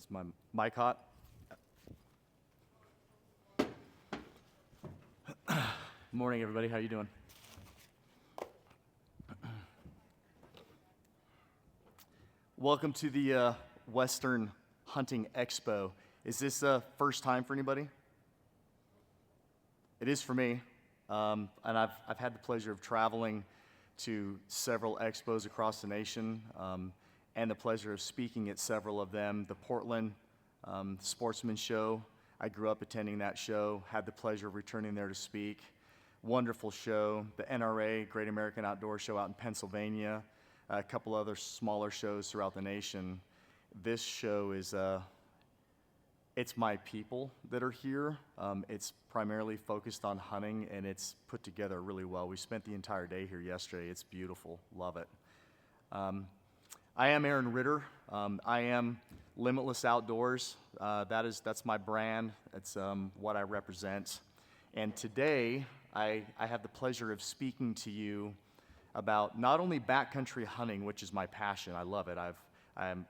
Is my mic hot? Morning, everybody. How you doing? Welcome to the Western Hunting Expo. Is this first time for anybody? It is for me, and I've had the pleasure of traveling to several expos across the nation, and the pleasure of speaking at several of them. The Portland Sportsman Show, I grew up attending that show, had the pleasure of returning there to speak. Wonderful show. The NRA, Great American Outdoor Show out in Pennsylvania, a couple other smaller shows throughout the nation. This show is, it's my people that are here. It's primarily focused on hunting, and it's put together really well. We spent the entire day here yesterday. It's beautiful. Love it. I am Aaron Ritter. I am Limitless Outdoors. That's my brand. It's what I represent. And today, I have the pleasure of speaking to you about not only backcountry hunting, which is my passion. I love it.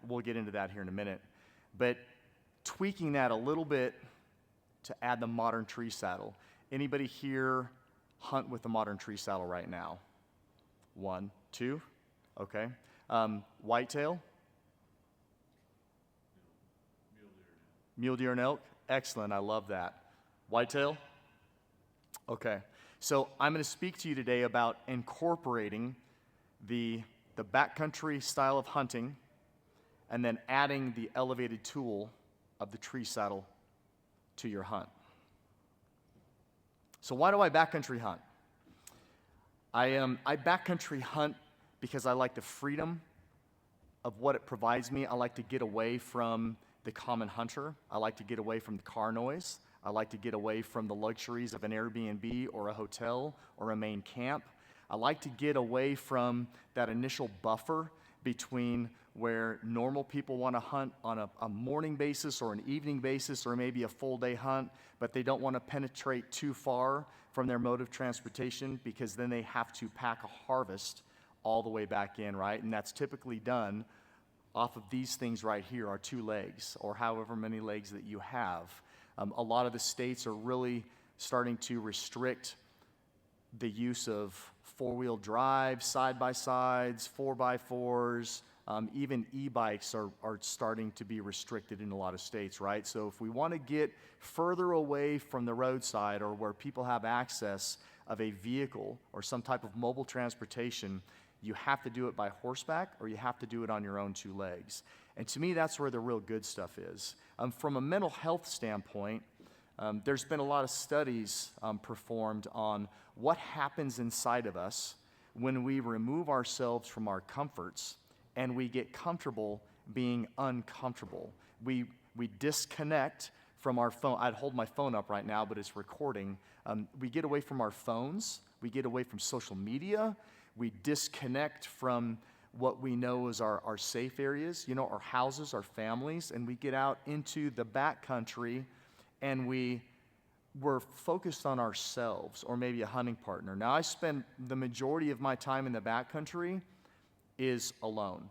We'll get into that here in a minute. But tweaking that a little bit to add the modern tree saddle. Anybody here hunt with the modern tree saddle right now? 1, 2, okay. Whitetail? Mule deer and elk? Excellent, I love that. Whitetail? Okay, so I'm going to speak to you today about incorporating the backcountry style of hunting and then adding the elevated tool of the tree saddle to your hunt. So why do I backcountry hunt? I backcountry hunt because I like the freedom of what it provides me. I like to get away from the common hunter. I like to get away from the car noise. I like to get away from the luxuries of an Airbnb or a hotel or a main camp. I like to get away from that initial buffer between where normal people want to hunt on a morning basis or an evening basis or maybe a full day hunt, but they don't want to penetrate too far from their mode of transportation because then they have to pack a harvest all the way back in, right? And that's typically done off of these things right here, our 2 legs, or however many legs that you have. A lot of the states are really starting to restrict the use of 4-wheel drive, side-by-sides, 4x4s, even e-bikes are starting to be restricted in a lot of states, right? So if we want to get further away from the roadside or where people have access of a vehicle or some type of mobile transportation, you have to do it by horseback or you have to do it on your own 2 legs. And to me, that's where the real good stuff is. From a mental health standpoint, there's been a lot of studies performed on what happens inside of us when we remove ourselves from our comforts and we get comfortable being uncomfortable. We disconnect from our phone. I'd hold my phone up right now, but it's recording. We get away from our phones. We get away from social media. We disconnect from what we know as our safe areas, our houses, our families, and we get out into the backcountry and we're focused on ourselves or maybe a hunting partner. Now, I spend the majority of my time in the backcountry is alone.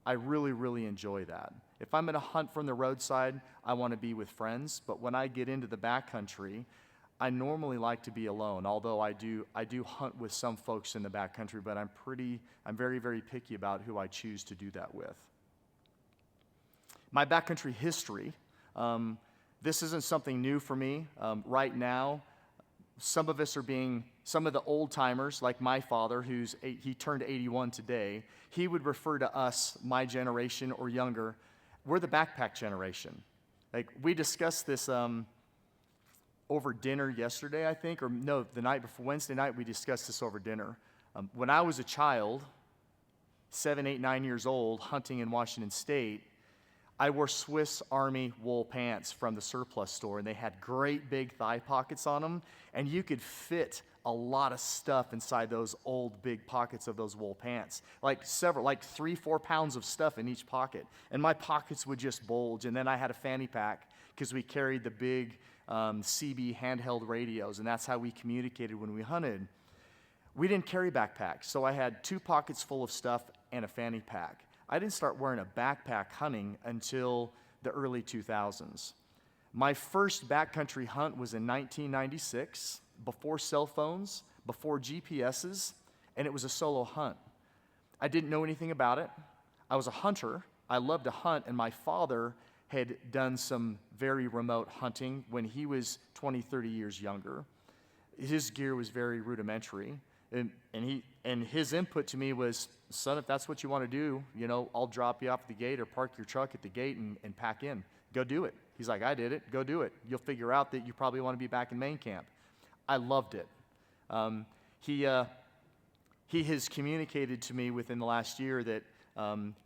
I really, really enjoy that. If I'm going to hunt from the roadside, I want to be with friends, but when I get into the backcountry, I normally like to be alone, although I do hunt with some folks in the backcountry, but I'm very, very picky about who I choose to do that with. My backcountry history, this isn't something new for me. Right now, some of the old timers, like my father, he turned 81 today, he would refer to us, my generation or younger, we're the backpack generation. Like, we discussed this over dinner yesterday, I think, or no, the night before, Wednesday night, we discussed this over dinner. When I was a child, 7, 8, 9 years old, hunting in Washington State, I wore Swiss Army wool pants from the surplus store, and they had great big thigh pockets on them, and you could fit a lot of stuff inside those old big pockets of those wool pants, like 3-4 pounds of stuff in each pocket, and my pockets would just bulge. And then I had a fanny pack because we carried the big CB handheld radios, and that's how we communicated when we hunted. We didn't carry backpacks, so I had 2 pockets full of stuff and a fanny pack. I didn't start wearing a backpack hunting until the early 2000s. My first backcountry hunt was in 1996, before cell phones, before GPSs, and it was a solo hunt. I didn't know anything about it. I was a hunter. I loved to hunt, and my father had done some very remote hunting when he was 20, 30 years younger. His gear was very rudimentary, and his input to me was, son, if that's what you want to do, you know, I'll drop you off at the gate or park your truck at the gate and pack in. Go do it. He's like, I did it. Go do it. You'll figure out that you probably want to be back in main camp. I loved it. He has communicated to me within the last year that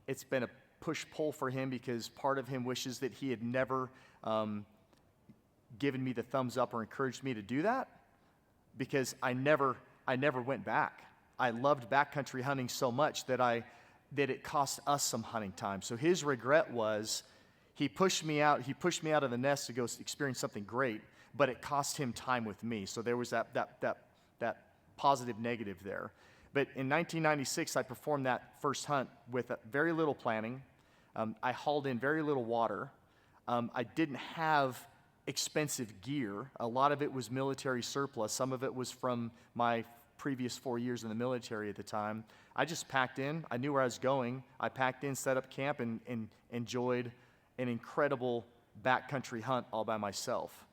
it's been a push-pull for him because part of him wishes that he had never given me the thumbs up or encouraged me to do that, because I never went back. I loved backcountry hunting so much that it cost us some hunting time. So his regret was he pushed me out of the nest to go experience something great, but it cost him time with me. So there was that positive negative there. But in 1996, I performed that first hunt with very little planning. I hauled in very little water. I didn't have expensive gear. A lot of it was military surplus. Some of it was from my previous 4 years in the military at the time. I just packed in. I knew where I was going. I packed in, set up camp, and enjoyed an incredible backcountry hunt all by myself.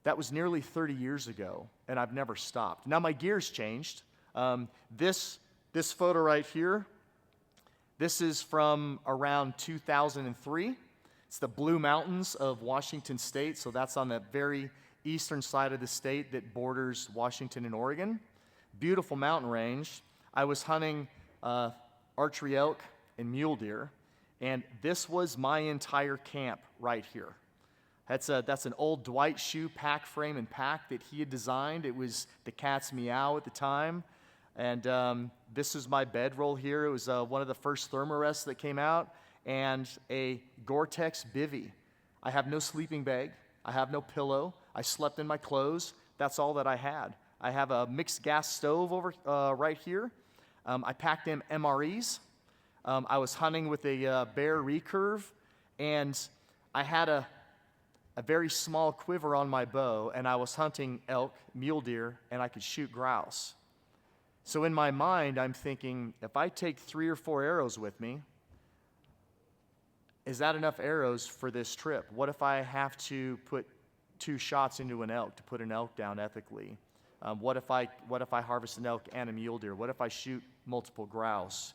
That was nearly 30 years ago, and I've never stopped. Now my gear's changed. This photo right here, this is from around 2003. It's the Blue Mountains of Washington State, so that's on the very eastern side of the state that borders Washington and Oregon. Beautiful mountain range. I was hunting archery elk and mule deer, and this was my entire camp right here. That's an old Dwight Shoe pack frame and pack that he had designed. It was the cat's meow at the time. And this is my bedroll here. It was one of the first thermarests that came out, and a Gore-Tex bivvy. I have no sleeping bag. I have no pillow. I slept in my clothes. That's all that I had. I have a mixed gas stove over right here. I packed in MREs. I was hunting with a Bear recurve, and I had a very small quiver on my bow, and I was hunting elk, mule deer, and I could shoot grouse. So in my mind, I'm thinking, if I take 3 or 4 arrows with me, is that enough arrows for this trip? What if I have to put 2 shots into an elk to put an elk down ethically? What if I harvest an elk and a mule deer? What if I shoot multiple grouse?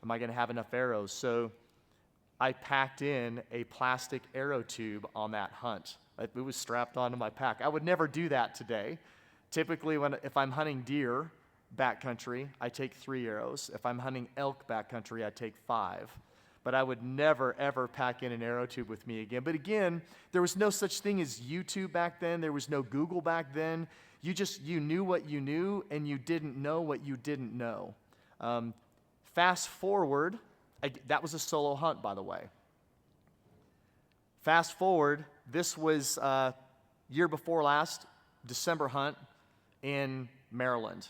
Am I going to have enough arrows? So I packed in a plastic arrow tube on that hunt. It was strapped onto my pack. I would never do that today. Typically, if I'm hunting deer backcountry, I take 3 arrows. If I'm hunting elk backcountry, I take 5. But I would never, ever pack in an arrow tube with me again. But again, there was no such thing as YouTube back then. There was no Google back then. You knew what you knew, and you didn't know what you didn't know. Fast forward, that was a solo hunt, by the way. Fast forward, this was year before last, December hunt in Maryland.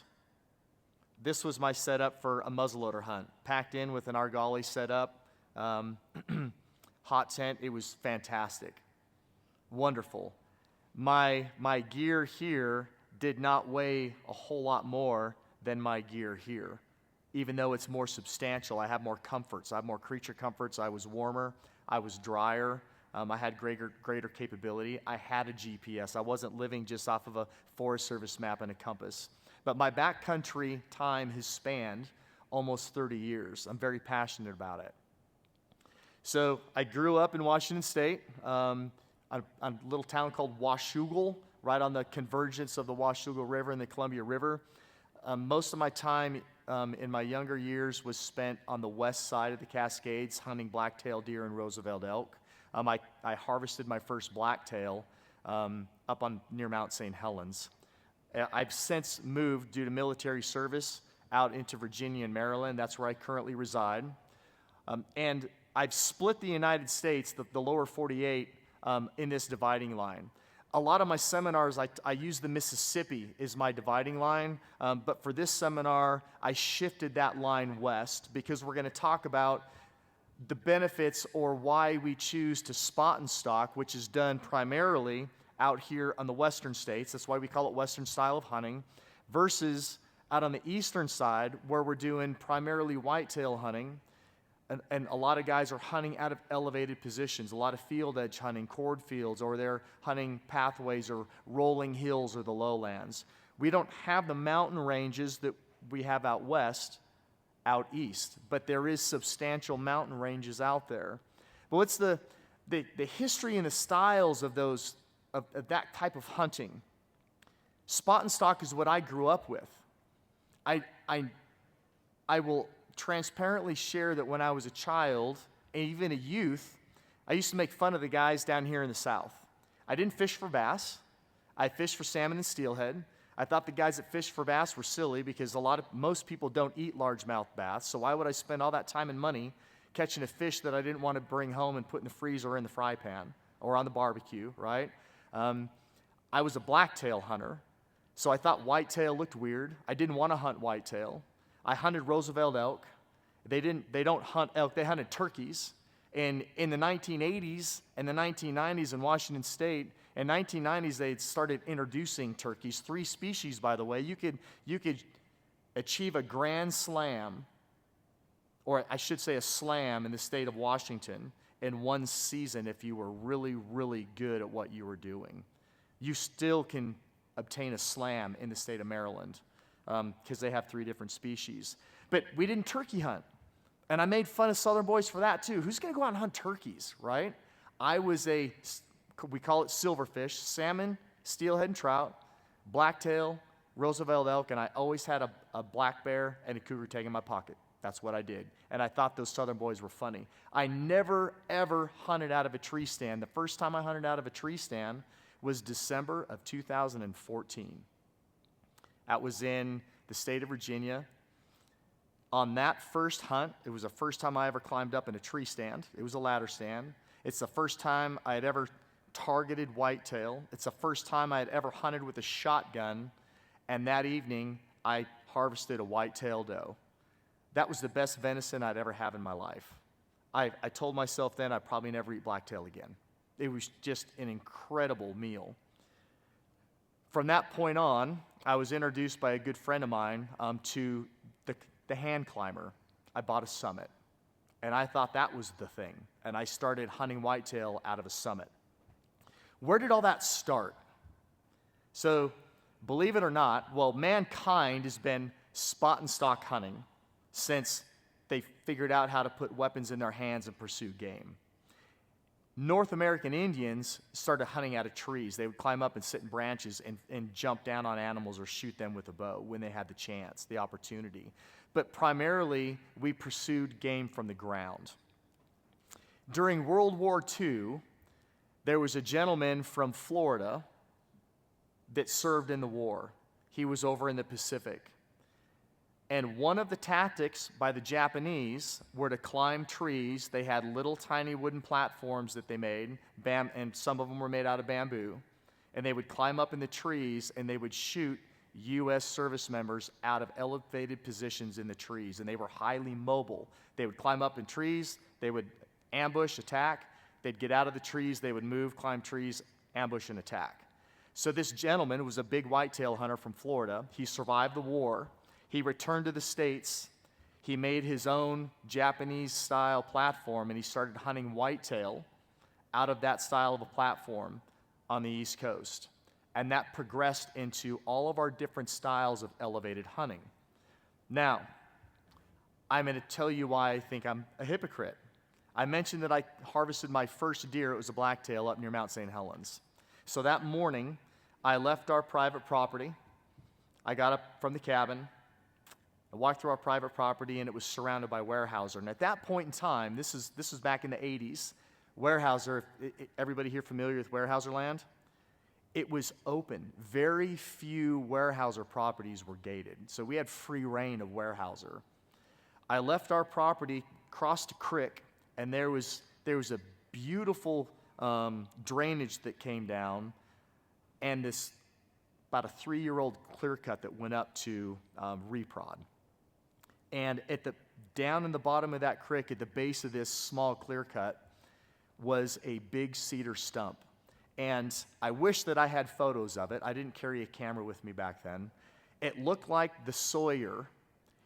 This was my setup for a muzzleloader hunt. Packed in with an Argali setup, hot tent. It was fantastic, wonderful. My gear here did not weigh a whole lot more than my gear here. Even though it's more substantial, I have more comforts. I have more creature comforts. I was warmer. I was drier. I had greater capability. I had a GPS. I wasn't living just off of a Forest Service map and a compass. But my backcountry time has spanned almost 30 years. I'm very passionate about it. So I grew up in Washington State, a little town called Washougal, right on the convergence of the Washougal River and the Columbia River. Most of my time in my younger years was spent on the west side of the Cascades hunting blacktail deer and Roosevelt elk. I harvested my first blacktail up on near Mount St. Helens. I've since moved due to military service out into Virginia and Maryland. That's where I currently reside. And I've split the United States, the lower 48, in this dividing line. A lot of my seminars, I use the Mississippi as my dividing line, but for this seminar, I shifted that line west because we're going to talk about the benefits or why we choose to spot and stalk, which is done primarily out here on the western states. That's why we call it western style of hunting, versus out on the eastern side where we're doing primarily whitetail hunting. And a lot of guys are hunting out of elevated positions, a lot of field edge hunting, cornfields, or they're hunting pathways or rolling hills or the lowlands. We don't have the mountain ranges that we have out west, out east, but there is substantial mountain ranges out there. But what's the history and the styles of those of that type of hunting? Spot and stalk is what I grew up with. I will transparently share that when I was a child, and even a youth, I used to make fun of the guys down here in the South. I didn't fish for bass. I fished for salmon and steelhead. I thought the guys that fished for bass were silly because most people don't eat largemouth bass, so why would I spend all that time and money catching a fish that I didn't want to bring home and put in the freezer or in the fry pan or on the barbecue, right? I was a blacktail hunter, so I thought whitetail looked weird. I didn't want to hunt whitetail. I hunted Roosevelt elk. They don't hunt elk, they hunted turkeys. And in the 1980s and the 1990s in Washington State, in 1990s they had started introducing turkeys, 3 species, by the way. You could achieve a grand slam, or I should say a slam, in the state of Washington in one season if you were really, really good at what you were doing. You still can obtain a slam in the state of Maryland, because they have 3 different species. But we didn't turkey hunt. And I made fun of Southern boys for that too. Who's going to go out and hunt turkeys, right? I was we call it silverfish, salmon, steelhead and trout, blacktail, Roosevelt elk, and I always had a black bear and a cougar tag in my pocket. That's what I did. And I thought those Southern boys were funny. I never, ever hunted out of a tree stand. The first time I hunted out of a tree stand was December of 2014. That was in the state of Virginia. On that first hunt, it was the first time I ever climbed up in a tree stand. It was a ladder stand. It's the first time I had ever targeted whitetail. It's the first time I had ever hunted with a shotgun. And that evening, I harvested a whitetail doe. That was the best venison I'd ever had in my life. I told myself then I'd probably never eat blacktail again. It was just an incredible meal. From that point on, I was introduced by a good friend of mine to the hand climber. I bought a Summit, and I thought that was the thing, and I started hunting whitetail out of a Summit. Where did all that start? So, believe it or not, well, mankind has been spot and stalk hunting since they figured out how to put weapons in their hands and pursue game. North American Indians started hunting out of trees. They would climb up and sit in branches and jump down on animals or shoot them with a bow when they had the chance, the opportunity. But primarily, we pursued game from the ground. During World War II, there was a gentleman from Florida that served in the war. He was over in the Pacific. And one of the tactics by the Japanese were to climb trees. They had little tiny wooden platforms that they made, and some of them were made out of bamboo. And they would climb up in the trees and they would shoot U.S. service members out of elevated positions in the trees. And they were highly mobile. They would climb up in trees, they would ambush, attack. They'd get out of the trees, they would move, climb trees, ambush, and attack. So this gentleman was a big whitetail hunter from Florida. He survived the war. He returned to the States. He made his own Japanese-style platform, and he started hunting whitetail out of that style of a platform on the East Coast. And that progressed into all of our different styles of elevated hunting. Now, I'm going to tell you why I think I'm a hypocrite. I mentioned that I harvested my first deer. It was a blacktail up near Mount St. Helens. So that morning, I left our private property. I got up from the cabin. I walked through our private property, and it was surrounded by Weyerhaeuser. And at that point in time, this is back in the 80s, Weyerhaeuser, everybody here familiar with Weyerhaeuser land? It was open. Very few Weyerhaeuser properties were gated. So we had free reign of Weyerhaeuser. I left our property, crossed a creek, and there was a beautiful drainage that came down, and this about a 3-year-old clear cut that went up to reprod. And down in the bottom of that creek, at the base of this small clear cut, was a big cedar stump. And I wish that I had photos of it. I didn't carry a camera with me back then. It looked like the sawyer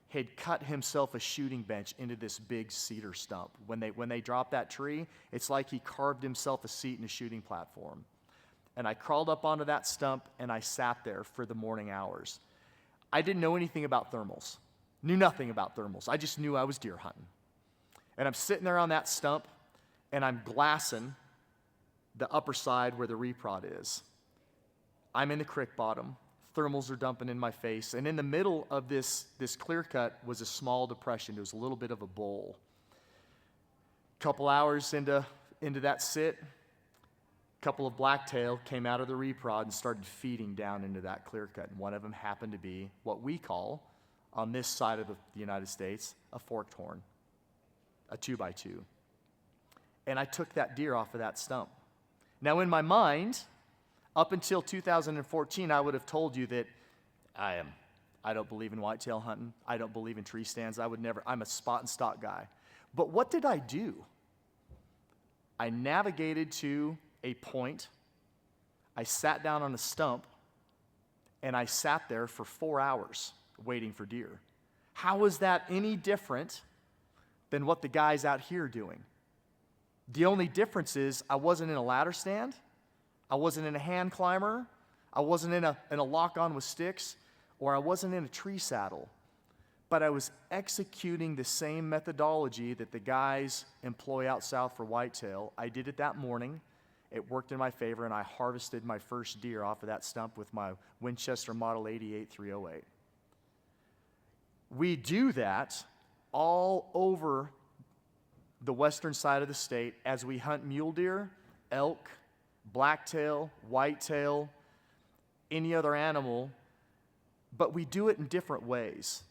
had cut himself a shooting bench into this big cedar stump. When they dropped that tree, it's like he carved himself a seat in a shooting platform. And I crawled up onto that stump, and I sat there for the morning hours. I didn't know anything about thermals. Knew nothing about thermals. I just knew I was deer hunting. And I'm sitting there on that stump, and I'm glassing the upper side where the reprod is. I'm in the creek bottom. Thermals are dumping in my face. And in the middle of this clear cut was a small depression. It was a little bit of a bowl. A couple hours into that sit, a couple of blacktail came out of the reprod and started feeding down into that clear cut. And one of them happened to be what we call, on this side of the United States, a forked horn, a 2x2. And I took that deer off of that stump. Now, in my mind, up until 2014, I would have told you that I don't believe in whitetail hunting. I don't believe in tree stands. I'm a spot and stock guy. But what did I do? I navigated to a point. I sat down on a stump, and I sat there for 4 hours waiting for deer. How is that any different than what the guys out here are doing? The only difference is I wasn't in a ladder stand. I wasn't in a hand climber. I wasn't in a lock-on with sticks, or I wasn't in a tree saddle. But I was executing the same methodology that the guys employ out south for whitetail. I did it that morning. It worked in my favor, and I harvested my first deer off of that stump with my Winchester Model 88 308. We do that all over the western side of the state as we hunt mule deer, elk, blacktail, whitetail, any other animal, but we do it in different ways.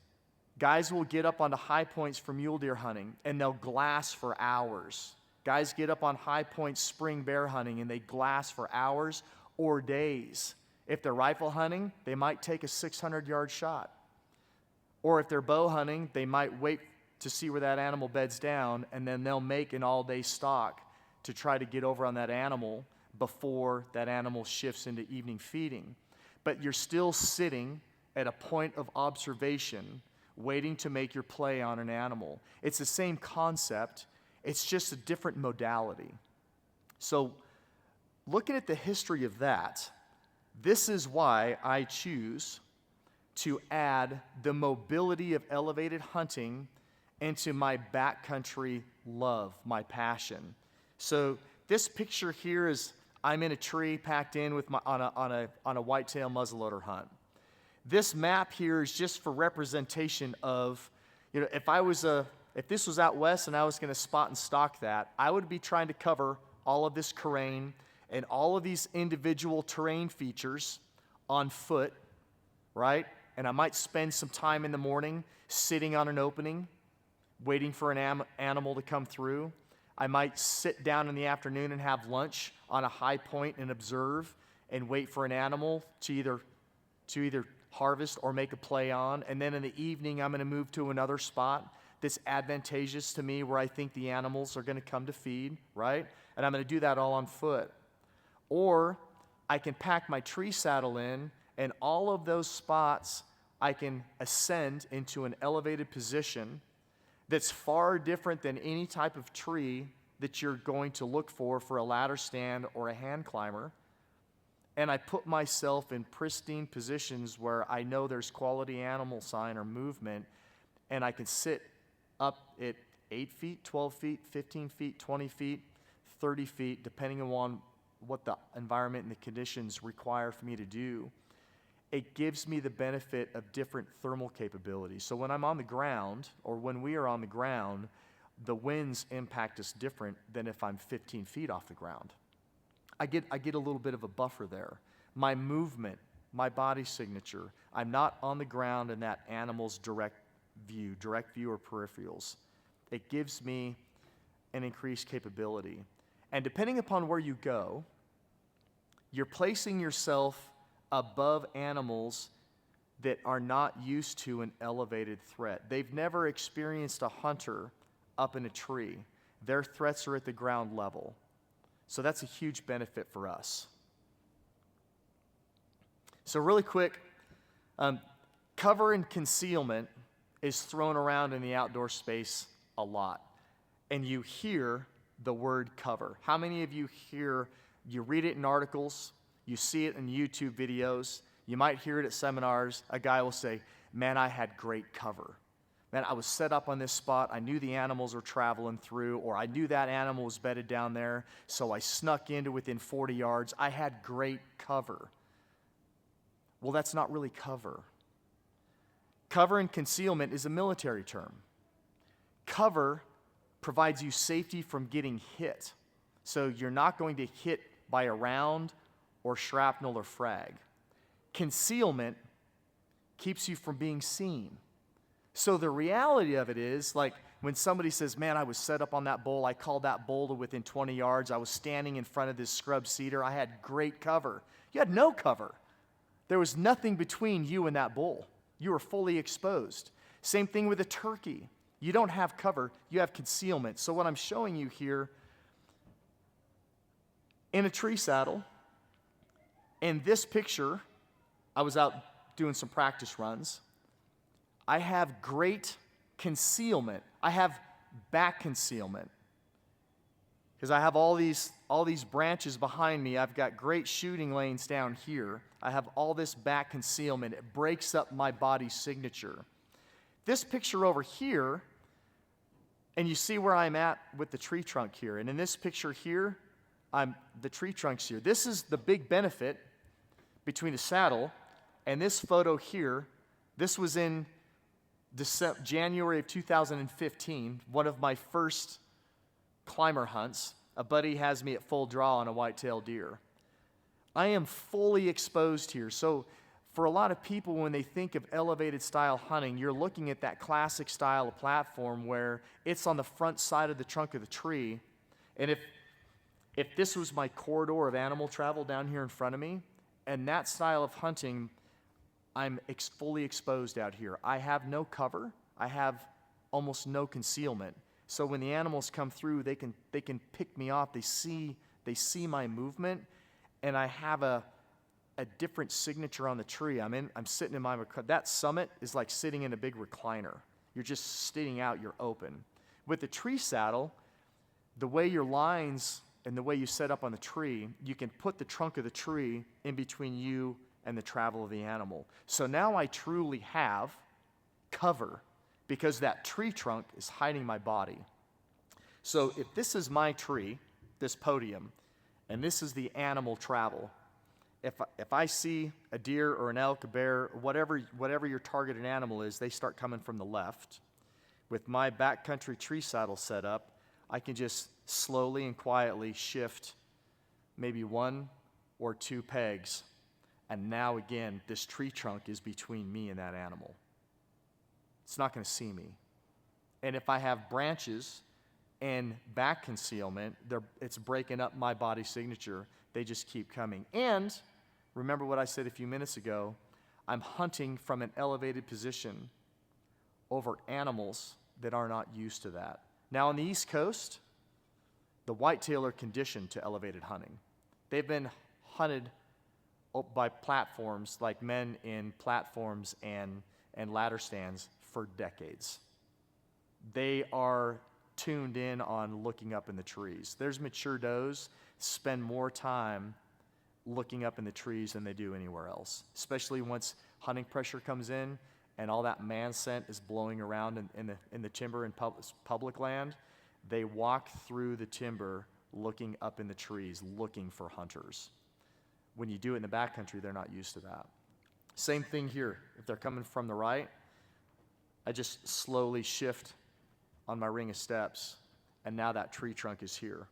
Guys will get up onto high points for mule deer hunting, and they'll glass for hours. Guys get up on high points spring bear hunting, and they glass for hours or days. If they're rifle hunting, they might take a 600-yard shot. Or if they're bow hunting, they might wait to see where that animal beds down, and then they'll make an all-day stalk to try to get over on that animal before that animal shifts into evening feeding. But you're still sitting at a point of observation, waiting to make your play on an animal. It's the same concept, it's just a different modality. So, looking at the history of that, this is why I choose to add the mobility of elevated hunting into my backcountry love, my passion. So this picture here is I'm in a tree packed in with on a whitetail muzzleloader hunt. This map here is just for representation of, if this was out west and I was going to spot and stalk that, I would be trying to cover all of this terrain and all of these individual terrain features on foot, right? And I might spend some time in the morning sitting on an opening, waiting for an animal to come through. I might sit down in the afternoon and have lunch on a high point and observe and wait for an animal to either harvest or make a play on. And then in the evening, I'm going to move to another spot that's advantageous to me where I think the animals are going to come to feed, right? And I'm going to do that all on foot. Or I can pack my tree saddle in, and all of those spots I can ascend into an elevated position that's far different than any type of tree that you're going to look for a ladder stand or a hand climber. And I put myself in pristine positions where I know there's quality animal sign or movement, and I can sit up at 8 feet, 12 feet, 15 feet, 20 feet, 30 feet, depending on what the environment and the conditions require for me to do. It gives me the benefit of different thermal capabilities. So when I'm on the ground, or when we are on the ground, the winds impact us different than if I'm 15 feet off the ground. I get a little bit of a buffer there. My movement, my body signature, I'm not on the ground in that animal's direct view or peripherals. It gives me an increased capability. And depending upon where you go, you're placing yourself above animals that are not used to an elevated threat. They've never experienced a hunter up in a tree. Their threats are at the ground level. So that's a huge benefit for us. So really quick, cover and concealment is thrown around in the outdoor space a lot. And you hear the word cover. How many of you read it in articles, you see it in YouTube videos, you might hear it at seminars, a guy will say, man, I had great cover. Man, I was set up on this spot, I knew the animals were traveling through, or I knew that animal was bedded down there, so I snuck into within 40 yards. I had great cover. Well, that's not really cover. Cover and concealment is a military term. Cover provides you safety from getting hit. So you're not going to hit by a round or shrapnel or frag. Concealment keeps you from being seen. So the reality of it is, like when somebody says, man, I was set up on that bull, I called that bull to within 20 yards, I was standing in front of this scrub cedar, I had great cover. You had no cover. There was nothing between you and that bull. You were fully exposed. Same thing with a turkey. You don't have cover, you have concealment. So what I'm showing you here, in a tree saddle, in this picture, I was out doing some practice runs. I have great concealment. I have back concealment. Because I have all these branches behind me. I've got great shooting lanes down here. I have all this back concealment. It breaks up my body signature. This picture over here, and you see where I'm at with the tree trunk here. And in this picture here, the tree trunk's here. This is the big benefit between the saddle and this photo here. This was in January of 2015, one of my first climber hunts. A buddy has me at full draw on a white-tailed deer. I am fully exposed here. So for a lot of people, when they think of elevated style hunting, you're looking at that classic style of platform where it's on the front side of the trunk of the tree. And if this was my corridor of animal travel down here in front of me, and that style of hunting, I'm fully exposed out here. I have no cover. I have almost no concealment. So when the animals come through, they can pick me off. They see my movement, and I have a different signature on the tree. I'm sitting in that summit is like sitting in a big recliner. You're just sitting out, you're open. With the tree saddle, the way your lines and the way you set up on the tree, you can put the trunk of the tree in between you and the travel of the animal. So now I truly have cover because that tree trunk is hiding my body. So if this is my tree, this podium, and this is the animal travel, if I see a deer or an elk, a bear, whatever your targeted animal is, they start coming from the left. With my backcountry tree saddle set up, I can just slowly and quietly shift maybe 1 or 2 pegs. And now again, this tree trunk is between me and that animal. It's not going to see me. And if I have branches and back concealment, it's breaking up my body signature. They just keep coming. And remember what I said a few minutes ago, I'm hunting from an elevated position over animals that are not used to that. Now on the East Coast, the whitetail are conditioned to elevated hunting. They've been hunted by platforms, like men in platforms and ladder stands for decades. They are tuned in on looking up in the trees. There's mature does spend more time looking up in the trees than they do anywhere else, especially once hunting pressure comes in and all that man scent is blowing around in the timber and public land. They walk through the timber looking up in the trees, looking for hunters. When you do it in the backcountry, they're not used to that. Same thing here. If they're coming from the right, I just slowly shift on my ring of steps, and now that tree trunk is here.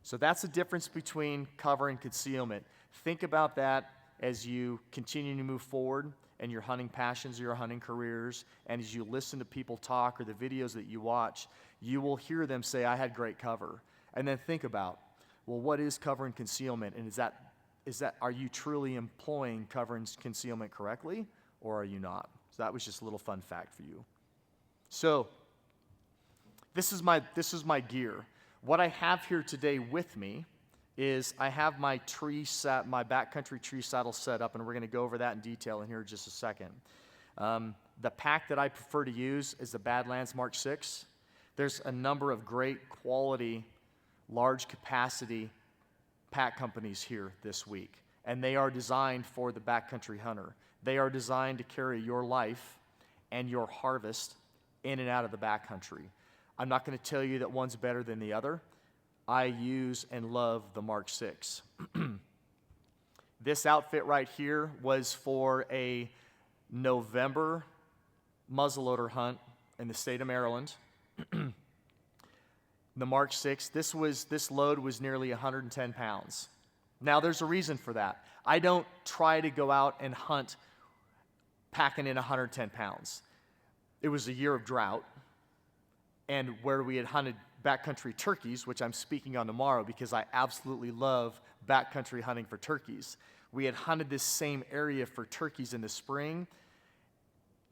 So that's the difference between cover and concealment. Think about that as you continue to move forward in your hunting passions or your hunting careers, and as you listen to people talk or the videos that you watch, you will hear them say, I had great cover. And then think about, well, what is cover and concealment? And are you truly employing cover and concealment correctly? or are you not? So that was just a little fun fact for you. So this is my gear. What I have here today with me is I have my backcountry tree saddle set up, and we're going to go over that in detail in here in just a second. The pack that I prefer to use is the Badlands Mark 6. There's a number of great quality, large capacity pack companies here this week, and they are designed for the backcountry hunter. They are designed to carry your life and your harvest in and out of the backcountry. I'm not going to tell you that one's better than the other. I use and love the Mark 6. This outfit right here was for a November muzzleloader hunt in the state of Maryland. The Mark 6, this load was nearly 110 pounds. Now, there's a reason for that. I don't try to go out and hunt packing in 110 pounds. It was a year of drought, and where we had hunted backcountry turkeys, which I'm speaking on tomorrow because I absolutely love backcountry hunting for turkeys. We had hunted this same area for turkeys in the spring,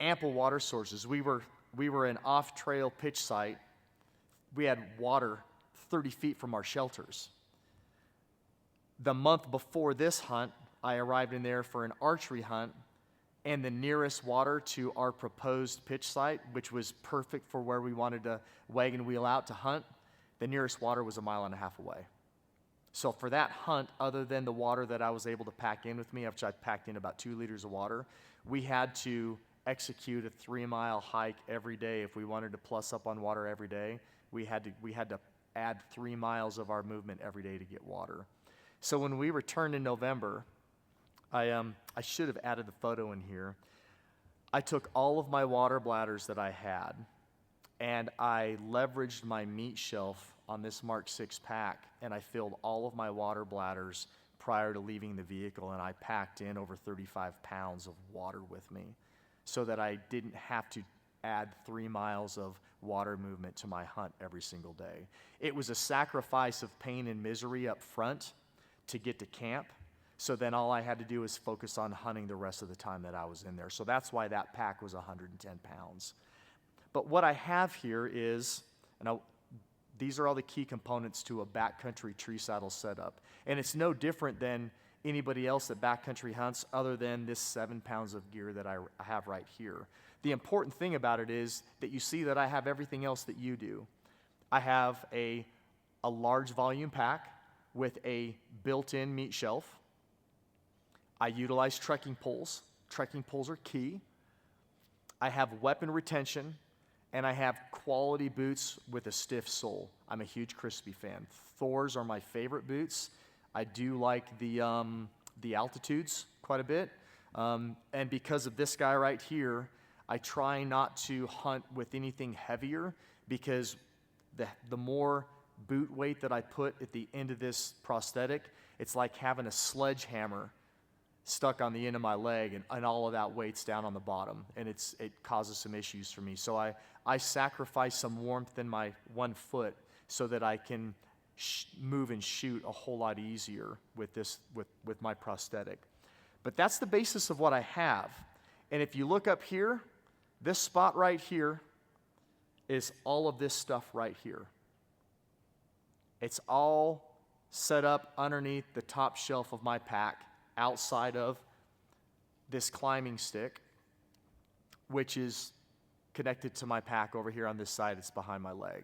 ample water sources. We were an off-trail pitch site. We had water 30 feet from our shelters. The month before this hunt, I arrived in there for an archery hunt, and the nearest water to our proposed pitch site, which was perfect for where we wanted to wagon wheel out to hunt, the nearest water was 1.5 miles away. So for that hunt, other than the water that I was able to pack in with me, which I packed in about 2 liters of water, we had to execute a 3-mile hike every day. If we wanted to plus up on water every day, we had to add 3 miles of our movement every day to get water. So when we returned in November, I should have added the photo in here. I took all of my water bladders that I had, and I leveraged my meat shelf on this Mark 6 pack, and I filled all of my water bladders prior to leaving the vehicle, and I packed in over 35 pounds of water with me so that I didn't have to add 3 miles of water movement to my hunt every single day. It was a sacrifice of pain and misery up front to get to camp. So then all I had to do was focus on hunting the rest of the time that I was in there. So that's why that pack was 110 pounds. But what I have here is, these are all the key components to a backcountry tree saddle setup. And it's no different than anybody else that backcountry hunts other than this 7 pounds of gear that I have right here. The important thing about it is that you see that I have everything else that you do. I have a large volume pack with a built-in meat shelf. I utilize trekking poles. Trekking poles are key. I have weapon retention, and I have quality boots with a stiff sole. I'm a huge Crispy fan. Thors are my favorite boots. I do like the altitudes quite a bit. And because of this guy right here, I try not to hunt with anything heavier because the more boot weight that I put at the end of this prosthetic, it's like having a sledgehammer stuck on the end of my leg, and all of that weight's down on the bottom, and it causes some issues for me. So I sacrifice some warmth in my one foot so that I can move and shoot a whole lot easier with my prosthetic. But that's the basis of what I have. And if you look up here, this spot right here is all of this stuff right here. It's all set up underneath the top shelf of my pack, outside of this climbing stick, which is connected to my pack over here on this side. It's behind my leg.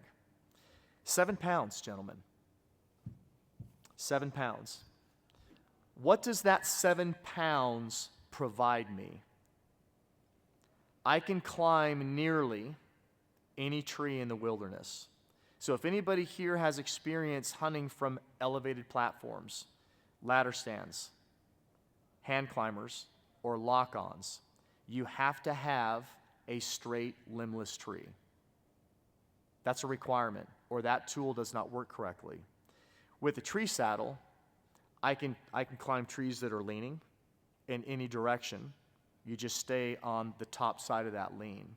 7 pounds, gentlemen. 7 pounds. What does that 7 pounds provide me? I can climb nearly any tree in the wilderness. So if anybody here has experience hunting from elevated platforms, ladder stands, hand climbers, or lock-ons, you have to have a straight limbless tree. That's a requirement, or that tool does not work correctly. With a tree saddle, I can climb trees that are leaning in any direction. You just stay on the top side of that lean.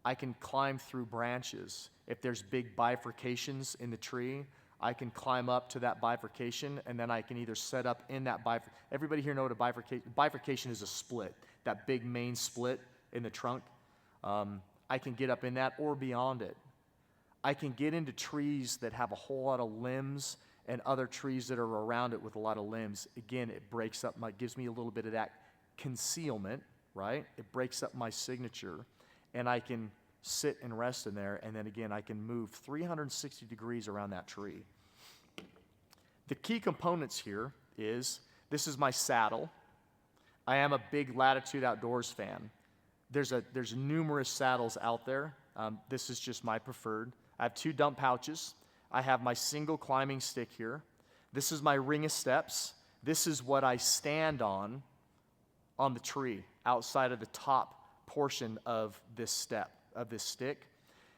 I can climb through branches. If there's big bifurcations in the tree, I can climb up to that bifurcation, and then I can either set up in that bifurcation. Everybody here know what a bifurcation is? A split. that big main split in the trunk. I can get up in that or beyond it. I can get into trees that have a whole lot of limbs and other trees that are around it with a lot of limbs. Again, it breaks up gives me a little bit of that concealment, right? It breaks up my signature, and I can sit and rest in there, and then again, I can move 360 degrees around that tree. The key components here is, this is my saddle. I am a big Latitude Outdoors fan. There's numerous saddles out there. This is just my preferred. I have 2 dump pouches. I have my single climbing stick here. This is my ring of steps. This is what I stand on the tree, outside of the top portion of this stick.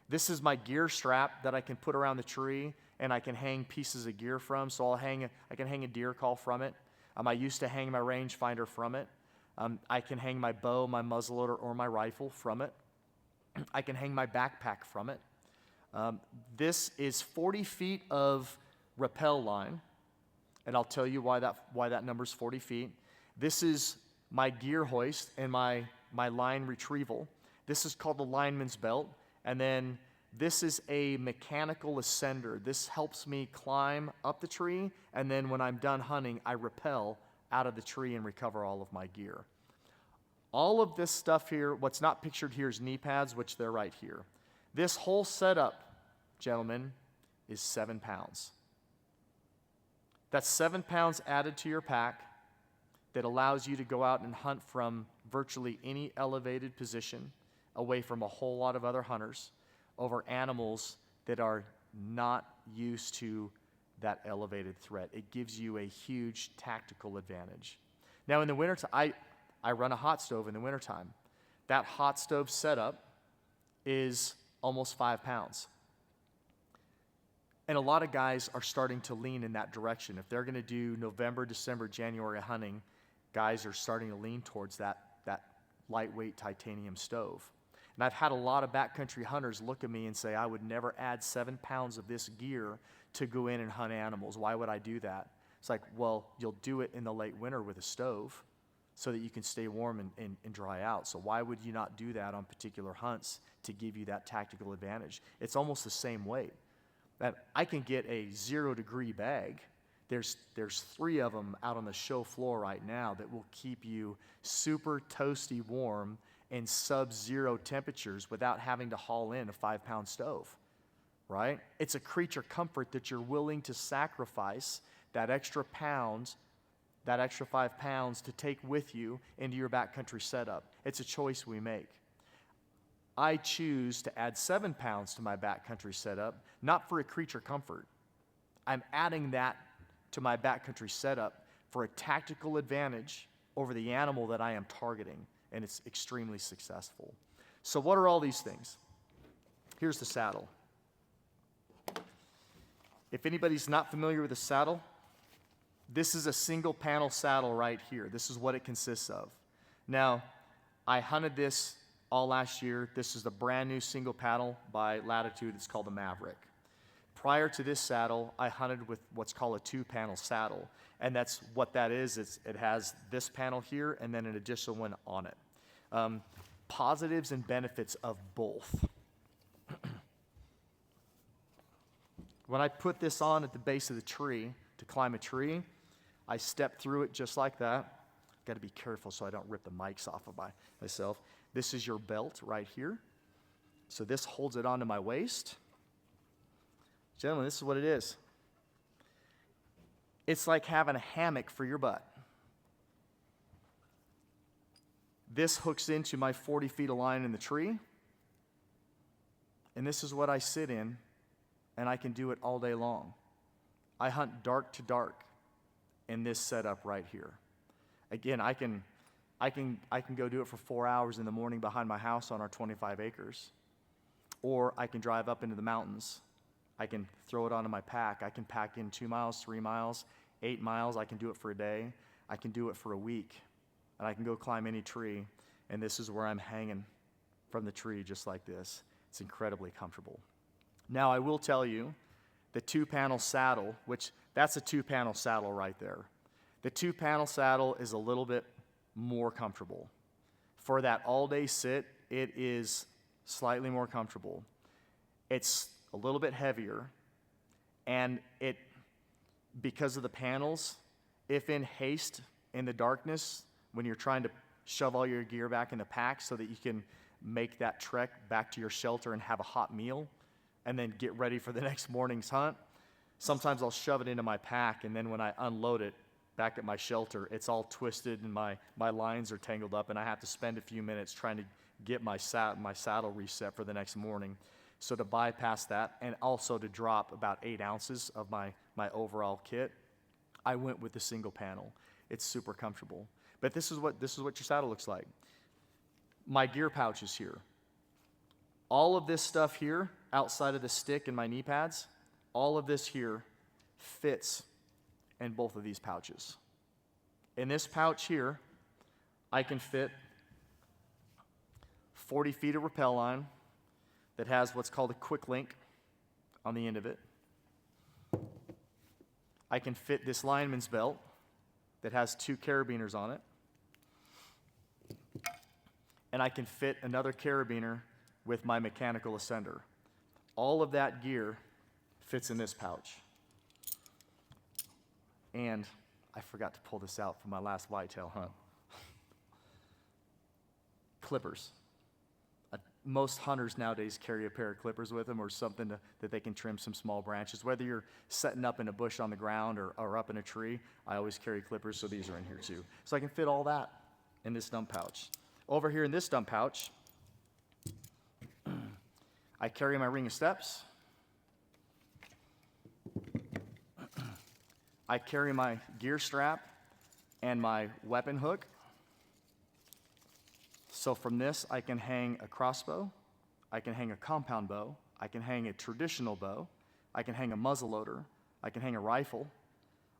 This is my gear strap that I can put around the tree, and I can hang pieces of gear from. So I can hang a deer call from it. I used to hang my rangefinder from it. I can hang my bow, my muzzleloader, or my rifle from it. I can hang my backpack from it. This is 40 feet of rappel line, and I'll tell you why that number's 40 feet. This is my gear hoist and my line retrieval. This is called the lineman's belt, and then this is a mechanical ascender. This helps me climb up the tree, and then when I'm done hunting, I rappel out of the tree and recover all of my gear. All of this stuff here, what's not pictured here is knee pads, which they're right here. This whole setup, gentlemen, is 7 pounds. That's 7 pounds added to your pack that allows you to go out and hunt from virtually any elevated position, away from a whole lot of other hunters, over animals that are not used to that elevated threat. It gives you a huge tactical advantage. Now in the wintertime, I run a hot stove in the wintertime. That hot stove setup is almost 5 pounds. And a lot of guys are starting to lean in that direction. If they're going to do November, December, January hunting, guys are starting to lean towards that lightweight titanium stove. And I've had a lot of backcountry hunters look at me and say, I would never add 7 pounds of this gear to go in and hunt animals. Why would I do that? It's like, well, you'll do it in the late winter with a stove so that you can stay warm and dry out. So why would you not do that on particular hunts to give you that tactical advantage? It's almost the same weight. That I can get a 0-degree bag. There's 3 of them out on the show floor right now that will keep you super toasty warm in sub-zero temperatures without having to haul in a 5-pound stove, right? It's a creature comfort that you're willing to sacrifice that extra 5 pounds to take with you into your backcountry setup. It's a choice we make. I choose to add 7 pounds to my backcountry setup, not for a creature comfort. I'm adding that to my backcountry setup for a tactical advantage over the animal that I am targeting, and it's extremely successful. So what are all these things? Here's the saddle. If anybody's not familiar with the saddle, this is a single panel saddle right here. This is what it consists of. Now, I hunted this all last year. This is the brand new single panel by Latitude. It's called the Maverick. Prior to this saddle, I hunted with what's called a 2-panel saddle, and that's what that is. It has this panel here and then an additional one on it. Positives and benefits of both. When I put this on at the base of the tree to climb a tree, I step through it just like that. Got to be careful so I don't rip the mics off of myself. This is your belt right here. So this holds it onto my waist. Gentlemen, this is what it is. It's like having a hammock for your butt. This hooks into my 40 feet of line in the tree. And this is what I sit in, and I can do it all day long. I hunt dark to dark in this setup right here. Again, I can go do it for 4 hours in the morning behind my house on our 25 acres. Or I can drive up into the mountains. I can throw it onto my pack. I can pack in 2 miles, 3 miles, 8 miles. I can do it for a day. I can do it for a week. And I can go climb any tree. And this is where I'm hanging from the tree just like this. It's incredibly comfortable. Now, I will tell you, the 2-panel saddle, which that's a 2-panel saddle right there. The 2-panel saddle is a little bit more comfortable. For that all-day sit, it is slightly more comfortable. It's a little bit heavier, and because of the panels, if in haste, in the darkness, when you're trying to shove all your gear back in the pack so that you can make that trek back to your shelter and have a hot meal, and then get ready for the next morning's hunt, sometimes I'll shove it into my pack, and then when I unload it back at my shelter, it's all twisted and my lines are tangled up, and I have to spend a few minutes trying to get my saddle reset for the next morning. So to bypass that, and also to drop about 8 ounces of my overall kit, I went with the single panel. It's super comfortable. But this is what your saddle looks like. My gear pouch is here. All of this stuff here, outside of the stick and my knee pads, all of this here fits in both of these pouches. In this pouch here, I can fit 40 feet of rappel line that has what's called a quick link on the end of it. I can fit this lineman's belt that has 2 carabiners on it. And I can fit another carabiner with my mechanical ascender. All of that gear fits in this pouch. And I forgot to pull this out from my last whitetail hunt. Clippers. Most hunters nowadays carry a pair of clippers with them, or something that they can trim some small branches. Whether you're setting up in a bush on the ground or up in a tree, I always carry clippers, so these are in here too. So I can fit all that in this dump pouch. Over here in this dump pouch, I carry my ring of steps. I carry my gear strap and my weapon hook. So from this, I can hang a crossbow, I can hang a compound bow, I can hang a traditional bow, I can hang a muzzleloader, I can hang a rifle,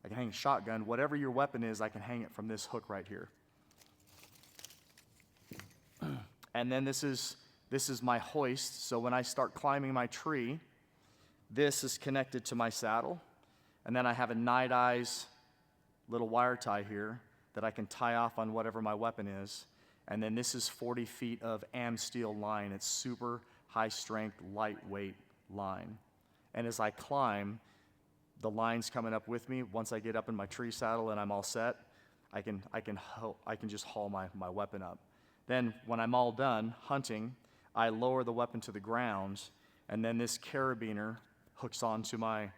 I can hang a shotgun. Whatever your weapon is, I can hang it from this hook right here. And then this is my hoist. So when I start climbing my tree, this is connected to my saddle. And then I have a night eyes little wire tie here that I can tie off on whatever my weapon is. And then this is 40 feet of am steel line. It's super high strength, lightweight line. And as I climb, the line's coming up with me. Once I get up in my tree saddle and I'm all set, I can just haul my weapon up. Then when I'm all done hunting, I lower the weapon to the ground, and then this carabiner hooks onto my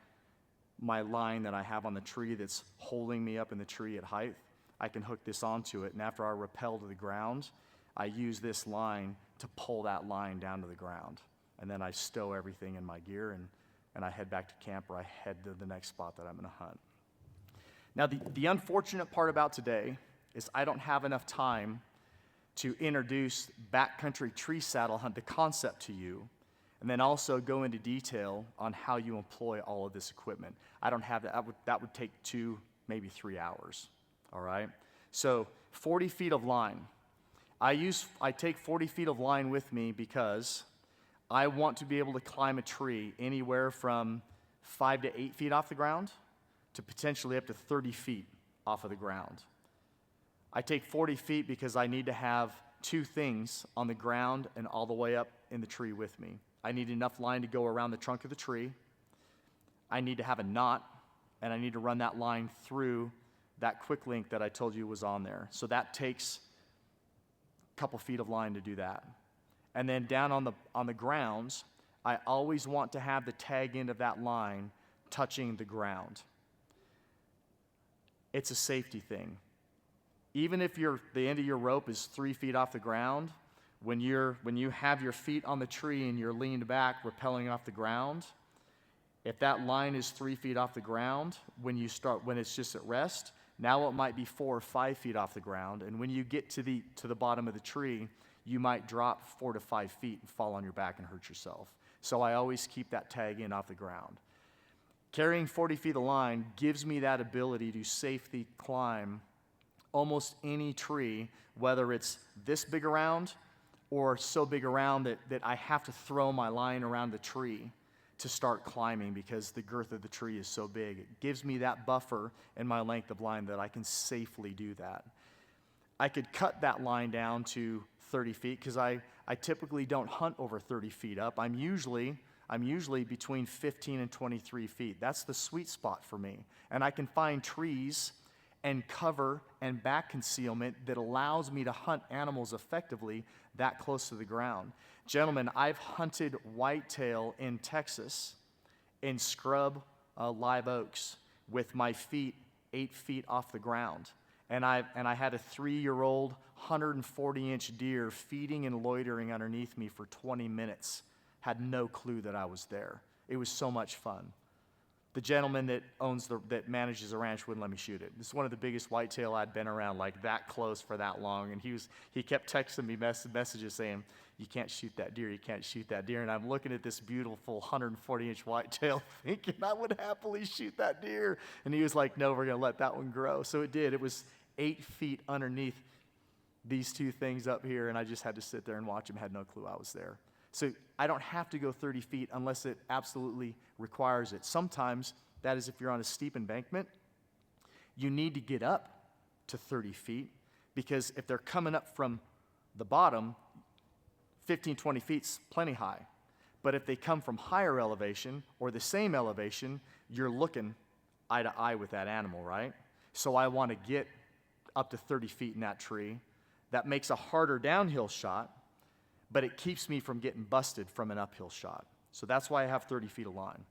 line that I have on the tree that's holding me up in the tree at height. I can hook this onto it, and after I rappel to the ground, I use this line to pull that line down to the ground. And then I stow everything in my gear, and I head back to camp, or I head to the next spot that I'm going to hunt. Now, the unfortunate part about today is I don't have enough time to introduce backcountry tree saddle hunt, the concept, to you, and then also go into detail on how you employ all of this equipment. I don't have that. That would take 2, maybe 3 hours. All right? So 40 feet of line. I take 40 feet of line with me because I want to be able to climb a tree anywhere from 5 to 8 feet off the ground to potentially up to 30 feet off of the ground. I take 40 feet because I need to have 2 things on the ground and all the way up in the tree with me. I need enough line to go around the trunk of the tree. I need to have a knot, and I need to run that line through that quick link that I told you was on there. So that takes a couple feet of line to do that. And then down on the grounds, I always want to have the tag end of that line touching the ground. It's a safety thing. Even if the end of your rope is 3 feet off the ground, when you have your feet on the tree and you're leaned back, rappelling off the ground, if that line is 3 feet off the ground, when it's just at rest, now it might be 4 or 5 feet off the ground, and when you get to the bottom of the tree, you might drop 4 to 5 feet and fall on your back and hurt yourself. So I always keep that tag end off the ground. Carrying 40 feet of line gives me that ability to safely climb almost any tree, whether it's this big around or so big around that I have to throw my line around the tree to start climbing because the girth of the tree is so big. It gives me that buffer in my length of line that I can safely do that. I could cut that line down to 30 feet because I typically don't hunt over 30 feet up. I'm usually between 15 and 23 feet. That's the sweet spot for me. And I can find trees and cover and back concealment that allows me to hunt animals effectively that close to the ground. Gentlemen, I've hunted whitetail in Texas in scrub live oaks with my feet 8 feet off the ground. And I had a 3-year-old 140-inch deer feeding and loitering underneath me for 20 minutes. Had no clue that I was there. It was so much fun. The gentleman that manages the ranch wouldn't let me shoot it. This is one of the biggest whitetail I'd been around, like that close for that long. And he kept texting me messages saying, "You can't shoot that deer, you can't shoot that deer." And I'm looking at this beautiful 140-inch whitetail thinking I would happily shoot that deer. And he was like, "No, we're going to let that one grow." So it did. It was 8 feet underneath these two things up here, and I just had to sit there and watch him. Had no clue I was there. So I don't have to go 30 feet unless it absolutely requires it. Sometimes, that is if you're on a steep embankment, you need to get up to 30 feet because if they're coming up from the bottom, 15, 20 feet's plenty high. But if they come from higher elevation or the same elevation, you're looking eye to eye with that animal, right? So I want to get up to 30 feet in that tree. That makes a harder downhill shot, but it keeps me from getting busted from an uphill shot. So that's why I have 30 feet of line.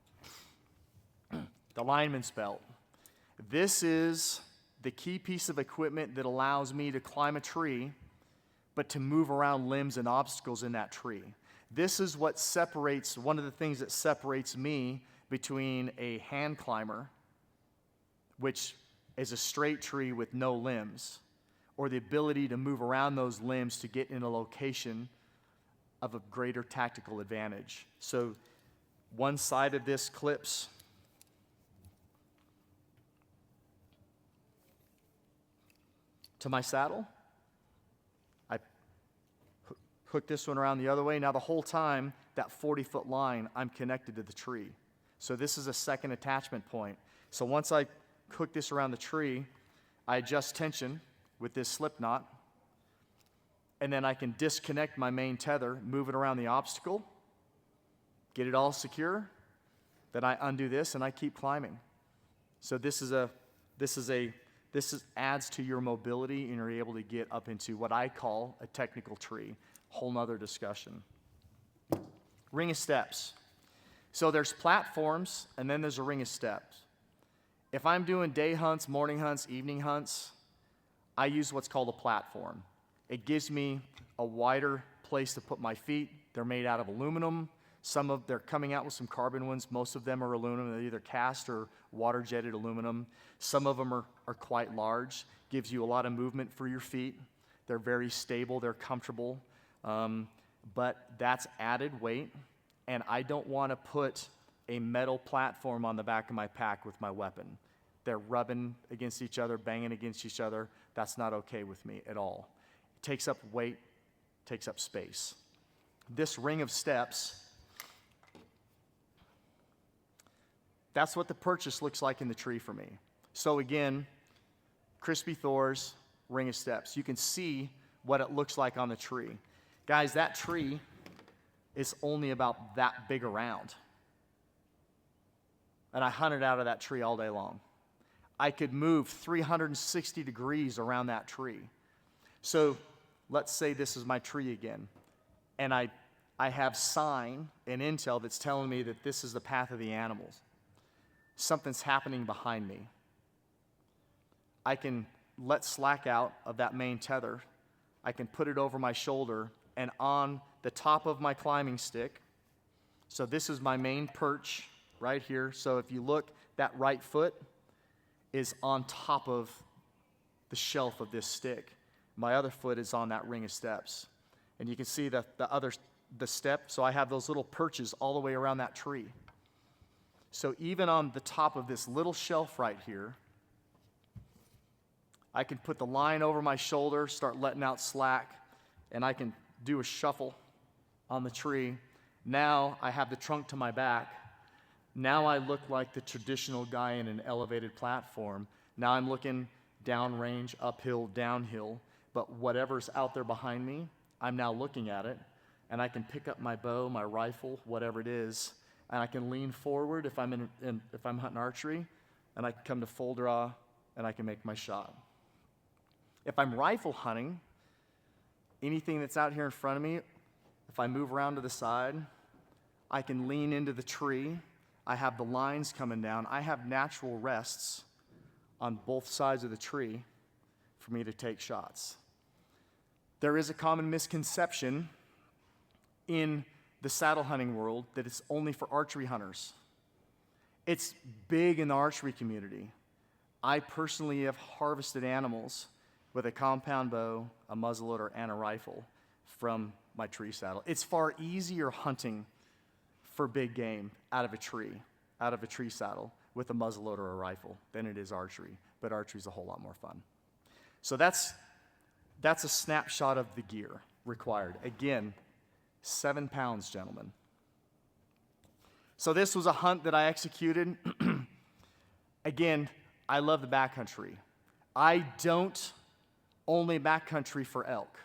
The lineman's belt. This is the key piece of equipment that allows me to climb a tree, but to move around limbs and obstacles in that tree. This is what separates, one of the things that separates me between a hand climber, which is a straight tree with no limbs, or the ability to move around those limbs to get in a location of a greater tactical advantage. So one side of this clips to my saddle. I hook this one around the other way. Now the whole time, that 40-foot line, I'm connected to the tree. So this is a second attachment point. So once I hook this around the tree, I adjust tension with this slip knot, and then I can disconnect my main tether, move it around the obstacle, get it all secure, then I undo this and I keep climbing. So this adds to your mobility and you're able to get up into what I call a technical tree. Whole nother discussion. Ring of steps. So there's platforms and then there's a ring of steps. If I'm doing day hunts, morning hunts, evening hunts, I use what's called a platform. It gives me a wider place to put my feet. They're made out of aluminum. They're coming out with some carbon ones. Most of them are aluminum. They're either cast or water-jetted aluminum. Some of them are quite large. Gives you a lot of movement for your feet. They're very stable. They're comfortable. But that's added weight. And I don't want to put a metal platform on the back of my pack with my weapon. They're rubbing against each other, banging against each other. That's not okay with me at all. It takes up weight, takes up space. This ring of steps, that's what the purchase looks like in the tree for me. So again, Crispy Thor's ring of steps. You can see what it looks like on the tree. Guys, that tree is only about that big around. And I hunted out of that tree all day long. I could move 360 degrees around that tree. So let's say this is my tree again, and I have sign and intel that's telling me that this is the path of the animals. Something's happening behind me. I can let slack out of that main tether. I can put it over my shoulder and on the top of my climbing stick. So this is my main perch right here. So if you look, that right foot is on top of the shelf of this stick. My other foot is on that ring of steps. And you can see the step. So I have those little perches all the way around that tree. So even on the top of this little shelf right here, I can put the line over my shoulder, start letting out slack, and I can do a shuffle on the tree. Now I have the trunk to my back. Now I look like the traditional guy in an elevated platform. Now I'm looking downrange, uphill, downhill, but whatever's out there behind me, I'm now looking at it, and I can pick up my bow, my rifle, whatever it is, and I can lean forward if I'm if I'm hunting archery, and I can come to full draw, and I can make my shot. If I'm rifle hunting, anything that's out here in front of me, if I move around to the side, I can lean into the tree. I have the lines coming down. I have natural rests on both sides of the tree for me to take shots. There is a common misconception in the saddle hunting world that it's only for archery hunters. It's big in the archery community. I personally have harvested animals with a compound bow, a muzzleloader, and a rifle from my tree saddle. It's far easier hunting for big game out of a tree saddle with a muzzleloader or a rifle than it is archery, but archery's a whole lot more fun. So that's a snapshot of the gear required. Again, 7 pounds, gentlemen. So this was a hunt that I executed. Again, I love the backcountry. I don't only backcountry for elk.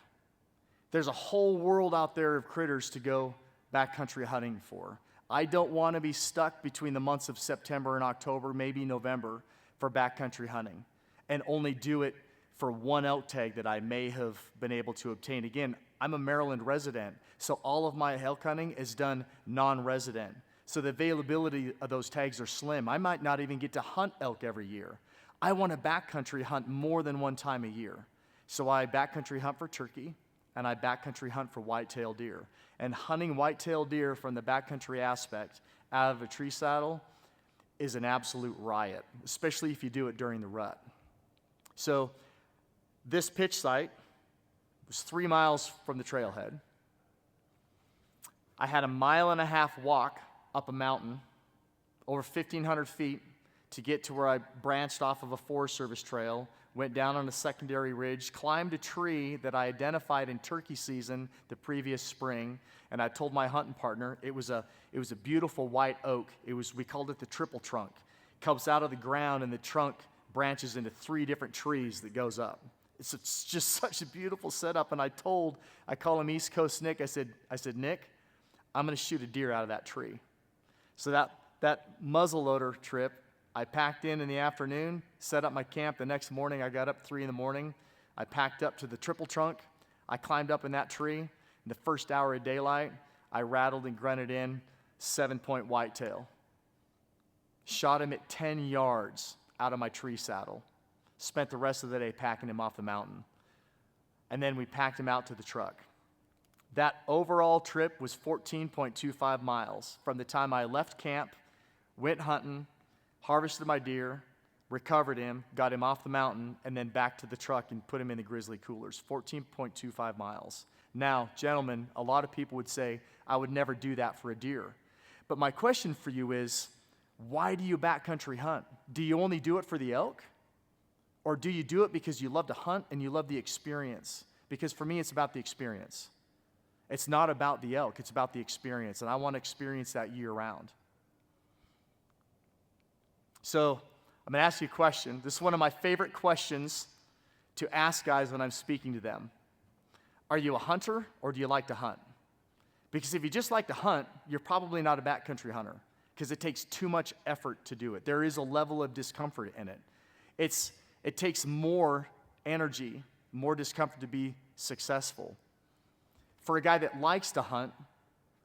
There's a whole world out there of critters to go backcountry hunting for. I don't want to be stuck between the months of September and October, maybe November, for backcountry hunting, and only do it for one elk tag that I may have been able to obtain. Again, I'm a Maryland resident, so all of my elk hunting is done non-resident. So the availability of those tags are slim. I might not even get to hunt elk every year. I want to backcountry hunt more than one time a year. So I backcountry hunt for turkey, and I backcountry hunt for whitetail deer. And hunting whitetail deer from the backcountry aspect out of a tree saddle is an absolute riot, especially if you do it during the rut. So this pitch site was 3 miles from the trailhead. I had a 1.5 mile walk up a mountain, over 1,500 feet, to get to where I branched off of a Forest Service trail, went down on a secondary ridge, climbed a tree that I identified in turkey season the previous spring, and I told my hunting partner it was a beautiful white oak. We called it the triple trunk. It comes out of the ground, and the trunk branches into 3 different trees that goes up. It's just such a beautiful setup. And I call him East Coast Nick. I said, Nick, I'm going to shoot a deer out of that tree. So that muzzleloader trip, I packed in the afternoon, set up my camp. The next morning, I got up 3 in the morning. I packed up to the triple trunk. I climbed up in that tree. In the first hour of daylight, I rattled and grunted in 7-point whitetail. Shot him at 10 yards out of my tree saddle. Spent the rest of the day packing him off the mountain. And then we packed him out to the truck. That overall trip was 14.25 miles from the time I left camp, went hunting, harvested my deer, recovered him, got him off the mountain, and then back to the truck and put him in the grizzly coolers. 14.25 miles. Now, gentlemen, a lot of people would say, I would never do that for a deer. But my question for you is, why do you backcountry hunt? Do you only do it for the elk? Or do you do it because you love to hunt and you love the experience? Because for me, it's about the experience. It's not about the elk, it's about the experience, and I want to experience that year-round. So I'm going to ask you a question. This is one of my favorite questions to ask guys when I'm speaking to them. Are you a hunter or do you like to hunt? Because if you just like to hunt, you're probably not a backcountry hunter because it takes too much effort to do it. There is a level of discomfort in it. It takes more energy, more discomfort to be successful. For a guy that likes to hunt,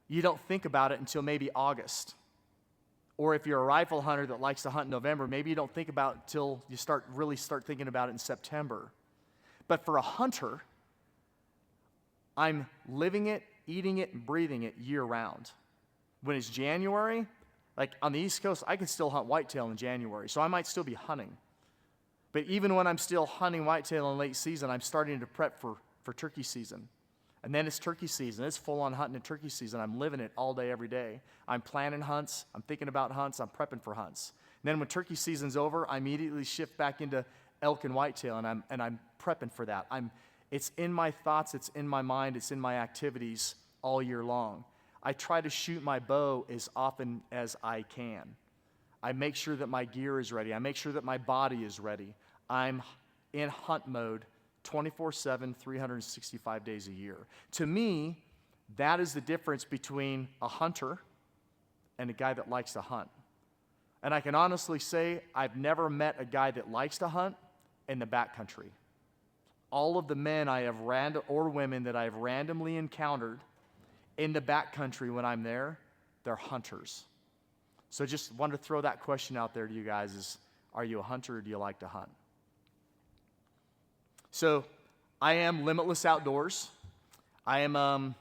you don't think about it until maybe August. Or if you're a rifle hunter that likes to hunt in November, maybe you don't think about it until you start thinking about it in September. But for a hunter, I'm living it, eating it, and breathing it year-round. When it's January, like on the East Coast, I can still hunt whitetail in January, so I might still be hunting. But even when I'm still hunting whitetail in late season, I'm starting to prep for turkey season. And then it's turkey season. It's full-on hunting in turkey season. I'm living it all day, every day. I'm planning hunts. I'm thinking about hunts. I'm prepping for hunts. And then when turkey season's over, I immediately shift back into elk and whitetail, and I'm prepping for that. It's in my thoughts. It's in my mind. It's in my activities all year long. I try to shoot my bow as often as I can. I make sure that my gear is ready. I make sure that my body is ready. I'm in hunt mode 24/7, 365 days a year. To me, that is the difference between a hunter and a guy that likes to hunt. And I can honestly say I've never met a guy that likes to hunt in the backcountry. All of the men I have or women that I have randomly encountered in the backcountry when I'm there, they're hunters. So just wanted to throw that question out there to you guys is, are you a hunter or do you like to hunt? So I am Limitless Outdoors. I'm a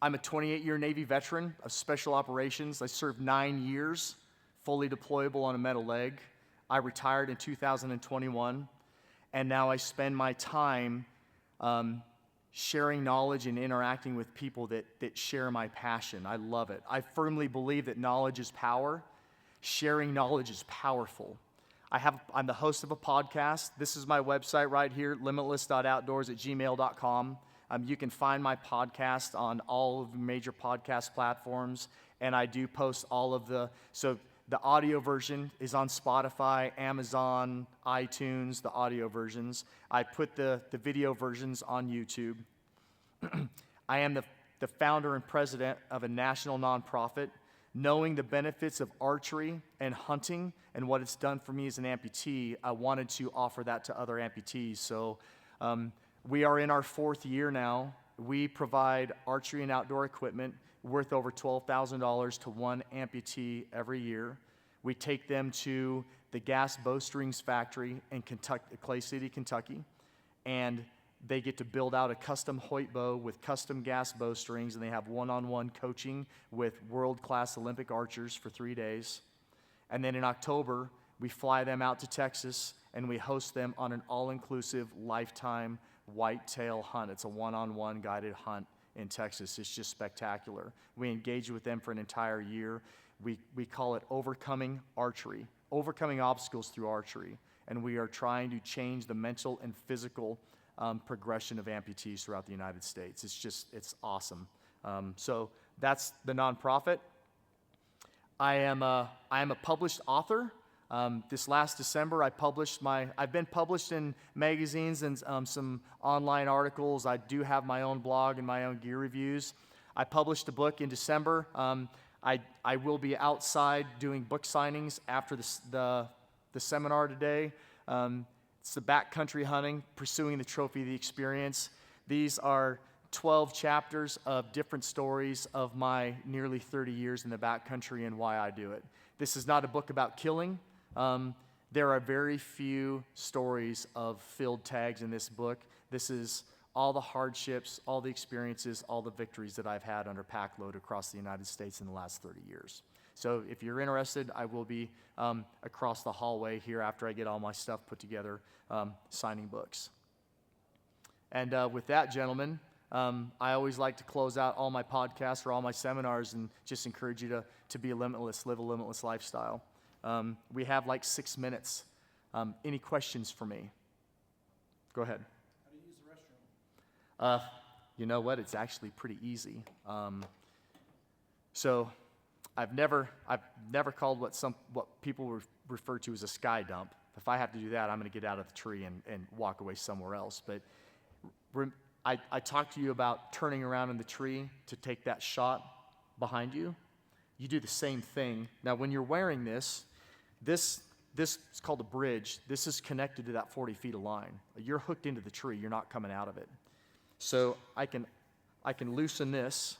28-year Navy veteran of special operations. I served 9 years, fully deployable on a metal leg. I retired in 2021, and now I spend my time sharing knowledge and interacting with people that share my passion. I love it. I firmly believe that knowledge is power. Sharing knowledge is powerful. I'm the host of a podcast. This is my website right here, limitless.outdoors@gmail.com. You can find my podcast on all of the major podcast platforms, and I do post all of the audio version is on Spotify, Amazon, iTunes, the audio versions. I put the video versions on YouTube. I am the founder and president of a national nonprofit. Knowing the benefits of archery and hunting and what it's done for me as an amputee, I wanted to offer that to other amputees. So we are in our 4th year now. We provide archery and outdoor equipment worth over $12,000 to one amputee every year. We take them to the Gas Bowstrings factory in Clay City, Kentucky, and they get to build out a custom Hoyt bow with custom gas bowstrings, and they have one-on-one coaching with world-class Olympic archers for 3 days. And then in October, we fly them out to Texas, and we host them on an all-inclusive lifetime whitetail hunt. It's a one-on-one guided hunt in Texas. It's just spectacular. We engage with them for an entire year. We call it overcoming archery, overcoming obstacles through archery. And we are trying to change the mental and physical progression of amputees throughout the United States. It's awesome. So that's the nonprofit. I am a published author. This last December, I've been published in magazines and some online articles. I do have my own blog and my own gear reviews. I published a book in December. I will be outside doing book signings after the seminar today. It's the Backcountry Hunting, Pursuing the Trophy of the Experience. These are 12 chapters of different stories of my nearly 30 years in the backcountry and why I do it. This is not a book about killing. There are very few stories of field tags in this book. This is all the hardships, all the experiences, all the victories that I've had under pack load across the United States in the last 30 years. So if you're interested, I will be across the hallway here after I get all my stuff put together, signing books. And with that, gentlemen, I always like to close out all my podcasts or all my seminars and just encourage you to be limitless, live a limitless lifestyle. We have like 6 minutes. Any questions for me? Go ahead. How do you use the restroom? You know what? It's actually pretty easy. So I've never called what people refer to as a sky dump. If I have to do that, I'm going to get out of the tree and walk away somewhere else. But I talked to you about turning around in the tree to take that shot behind you. You do the same thing. Now, when you're wearing this is called a bridge. This is connected to that 40 feet of line. You're hooked into the tree. You're not coming out of it. So I can loosen this,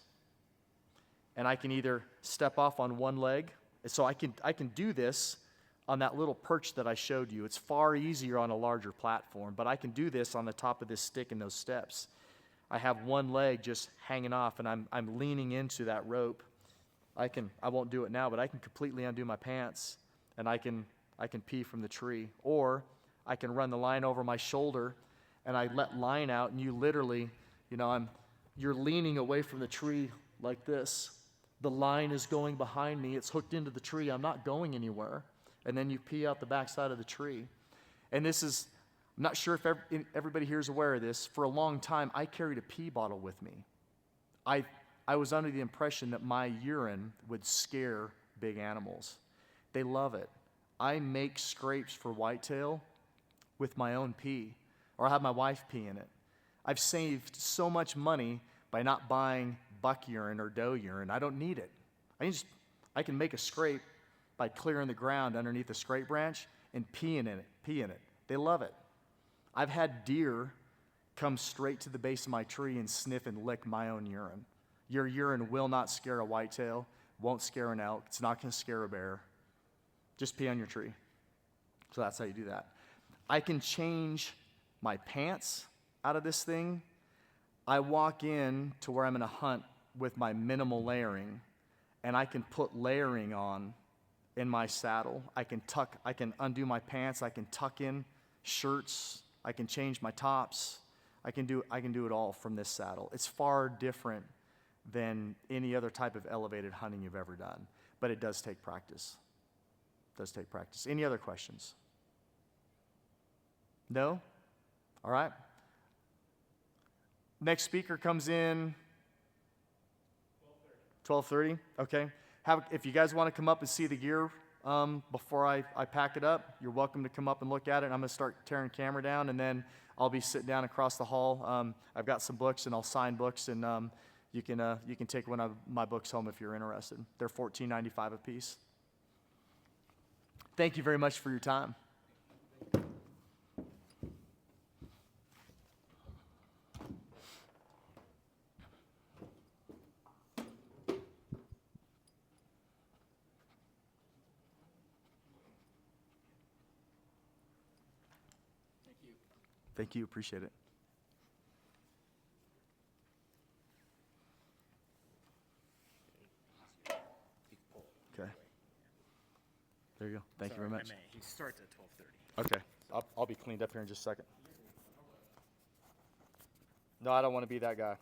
and I can either step off on one leg. So I can do this on that little perch that I showed you. It's far easier on a larger platform, but I can do this on the top of this stick and those steps. I have one leg just hanging off, and I'm leaning into that rope. I won't do it now, but I can completely undo my pants, and I can pee from the tree. Or I can run the line over my shoulder, and I let line out, and you literally, you're leaning away from the tree like this. The line is going behind me. It's hooked into the tree. I'm not going anywhere. And then you pee out the backside of the tree. And this is, I'm not sure if everybody here is aware of this. For a long time, I carried a pee bottle with me. I was under the impression that my urine would scare big animals. They love it. I make scrapes for whitetail with my own pee. or I'll have my wife pee in it. I've saved so much money by not buying buck urine or doe urine. I don't need it. I can make a scrape by clearing the ground underneath the scrape branch and pee in it. They love it. I've had deer come straight to the base of my tree and sniff and lick my own urine. Your urine will not scare a whitetail, won't scare an elk, it's not going to scare a bear. Just pee on your tree. So that's how you do that. I can change my pants out of this thing. I walk in to where I'm going to hunt with my minimal layering, and I can put layering on in my saddle. I can undo my pants, I can tuck in shirts, I can change my tops. I can do it all from this saddle. It's far different than any other type of elevated hunting you've ever done, but it does take practice. It does take practice. Any other questions? No? All right. Next speaker comes in 12:30. Okay. If you guys want to come up and see the gear before I pack it up, you're welcome to come up and look at it. I'm going to start tearing the camera down, and then I'll be sitting down across the hall. I've got some books, and I'll sign books, and you can take one of my books home if you're interested. They're $14.95 a piece. Thank you very much for your time. Thank you. Appreciate it. Okay. There you go. Thank you very much. He starts at 12:30. Okay. I'll be cleaned up here in just a second. No, I don't want to be that guy.